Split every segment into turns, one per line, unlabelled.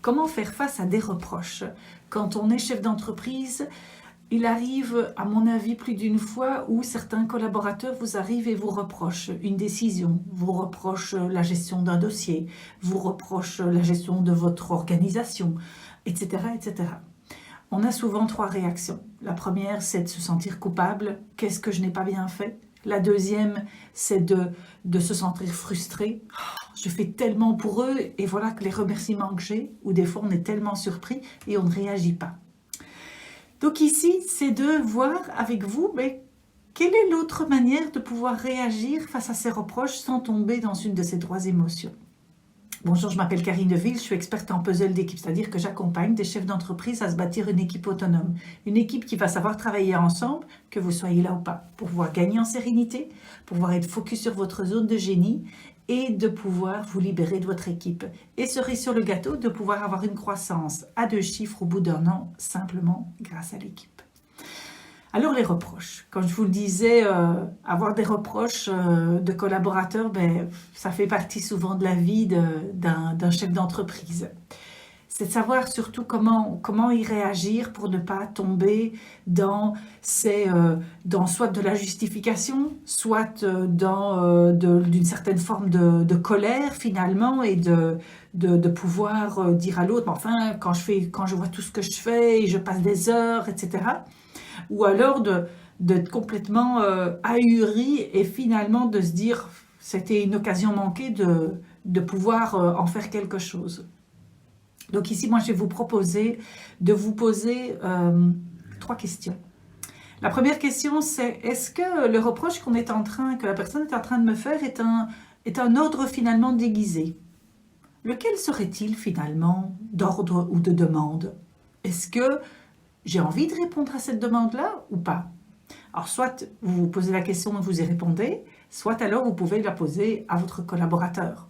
Comment faire face à des reproches? Quand on est chef d'entreprise, il arrive, à mon avis, plus d'une fois où certains collaborateurs vous arrivent et vous reprochent une décision, vous reprochent la gestion d'un dossier, vous reprochent la gestion de votre organisation, etc., etc. On a souvent trois réactions. La première, c'est de se sentir coupable. Qu'est-ce que je n'ai pas bien fait? La deuxième, c'est de se sentir frustré. Oh, je fais tellement pour eux et voilà que les remerciements que j'ai, ou des fois on est tellement surpris et on ne réagit pas. Donc ici, c'est de voir avec vous, mais quelle est l'autre manière de pouvoir réagir face à ces reproches sans tomber dans une de ces trois émotions? Bonjour, je m'appelle Karine Deville, je suis experte en puzzle d'équipe, c'est-à-dire que j'accompagne des chefs d'entreprise à se bâtir une équipe autonome. Une équipe qui va savoir travailler ensemble, que vous soyez là ou pas, pour pouvoir gagner en sérénité, pour pouvoir être focus sur votre zone de génie et de pouvoir vous libérer de votre équipe. Et cerise sur le gâteau, de pouvoir avoir une croissance à 2 chiffres au bout d'1 an, simplement grâce à l'équipe. Alors les reproches, quand je vous le disais, avoir des reproches de collaborateurs, ça fait partie souvent de la vie d'un chef d'entreprise. C'est de savoir surtout comment y réagir pour ne pas tomber dans soit de la justification, soit d'une certaine forme de colère finalement et de pouvoir dire à l'autre, enfin quand je vois tout ce que je fais et je passe des heures, etc. Ou alors d'être complètement ahuri et finalement de se dire c'était une occasion manquée de pouvoir en faire quelque chose. Donc ici, moi, je vais vous proposer de vous poser 3 questions. La première question, c'est est-ce que le reproche que la personne est en train de me faire est un ordre finalement déguisé? Lequel serait-il finalement d'ordre ou de demande? Est-ce que j'ai envie de répondre à cette demande-là ou pas? Alors, soit vous vous posez la question et vous y répondez, soit alors vous pouvez la poser à votre collaborateur.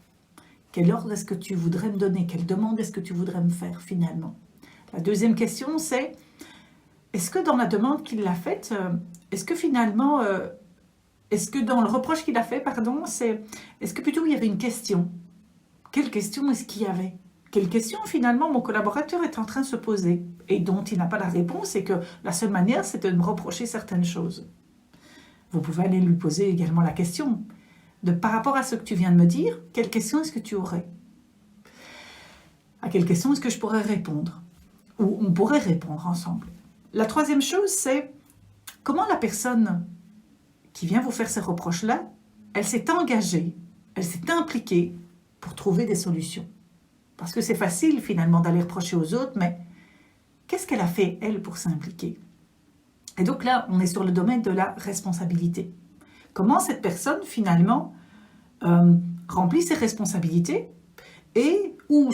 Quel ordre est-ce que tu voudrais me donner? Quelle demande est-ce que tu voudrais me faire finalement? La deuxième question, c'est est-ce que dans la demande qu'il a faite, est-ce que finalement, est-ce que dans le reproche qu'il a fait, pardon, est-ce que plutôt il y avait une question? Quelle question est-ce qu'il y avait? Quelle question finalement mon collaborateur est en train de se poser et dont il n'a pas la réponse et que la seule manière c'est de me reprocher certaines choses. Vous pouvez aller lui poser également la question par rapport à ce que tu viens de me dire, quelle question est-ce que tu aurais? À quelle question est-ce que je pourrais répondre? Ou on pourrait répondre ensemble. La troisième chose, c'est comment la personne qui vient vous faire ces reproches-là, elle s'est engagée, elle s'est impliquée pour trouver des solutions. Parce que c'est facile finalement d'aller reprocher aux autres, mais qu'est-ce qu'elle a fait, elle, pour s'impliquer? Et donc là, on est sur le domaine de la responsabilité. Comment cette personne, finalement, remplit ses responsabilités et où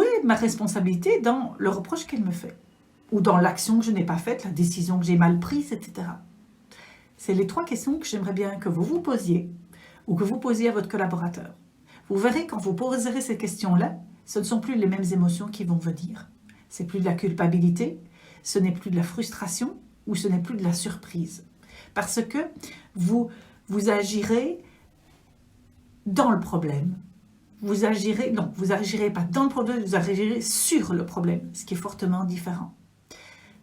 est ma responsabilité dans le reproche qu'elle me fait? Ou dans l'action que je n'ai pas faite, la décision que j'ai mal prise, etc. C'est les 3 questions que j'aimerais bien que vous vous posiez ou que vous posiez à votre collaborateur. Vous verrez, quand vous poserez ces questions-là, ce ne sont plus les mêmes émotions qui vont venir. C'est plus de la culpabilité, ce n'est plus de la frustration ou ce n'est plus de la surprise. Parce que vous agirez dans le problème. Vous agirez pas dans le problème, vous agirez sur le problème, ce qui est fortement différent.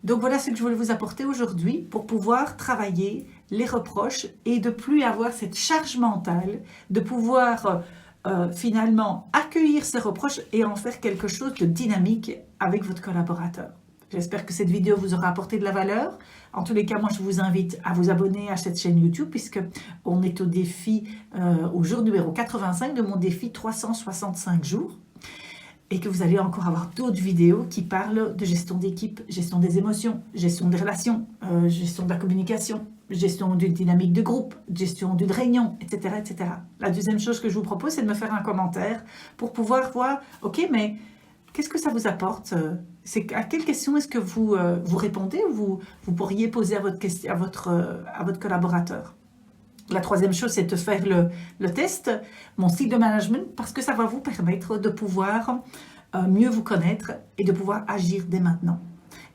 Donc voilà ce que je voulais vous apporter aujourd'hui pour pouvoir travailler les reproches et de plus avoir cette charge mentale, de pouvoir finalement accueillir ces reproches et en faire quelque chose de dynamique avec votre collaborateur. J'espère que cette vidéo vous aura apporté de la valeur. En tous les cas, moi je vous invite à vous abonner à cette chaîne YouTube puisque on est au jour numéro 85 de mon défi 365 jours et que vous allez encore avoir d'autres vidéos qui parlent de gestion d'équipe, gestion des émotions, gestion des relations, gestion de la communication, gestion d'une dynamique de groupe, gestion d'une réunion, etc., etc. La deuxième chose que je vous propose, c'est de me faire un commentaire pour pouvoir voir, ok, mais qu'est-ce que ça vous apporte? À quelle question est-ce que vous répondez ou vous pourriez poser à votre collaborateur? La troisième chose, c'est de faire le test, mon style de management, parce que ça va vous permettre de pouvoir mieux vous connaître et de pouvoir agir dès maintenant.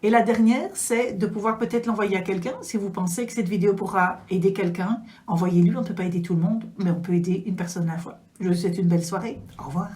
Et la dernière, c'est de pouvoir peut-être l'envoyer à quelqu'un. Si vous pensez que cette vidéo pourra aider quelqu'un, envoyez-lui. On ne peut pas aider tout le monde, mais on peut aider une personne à la fois. Je vous souhaite une belle soirée. Au revoir.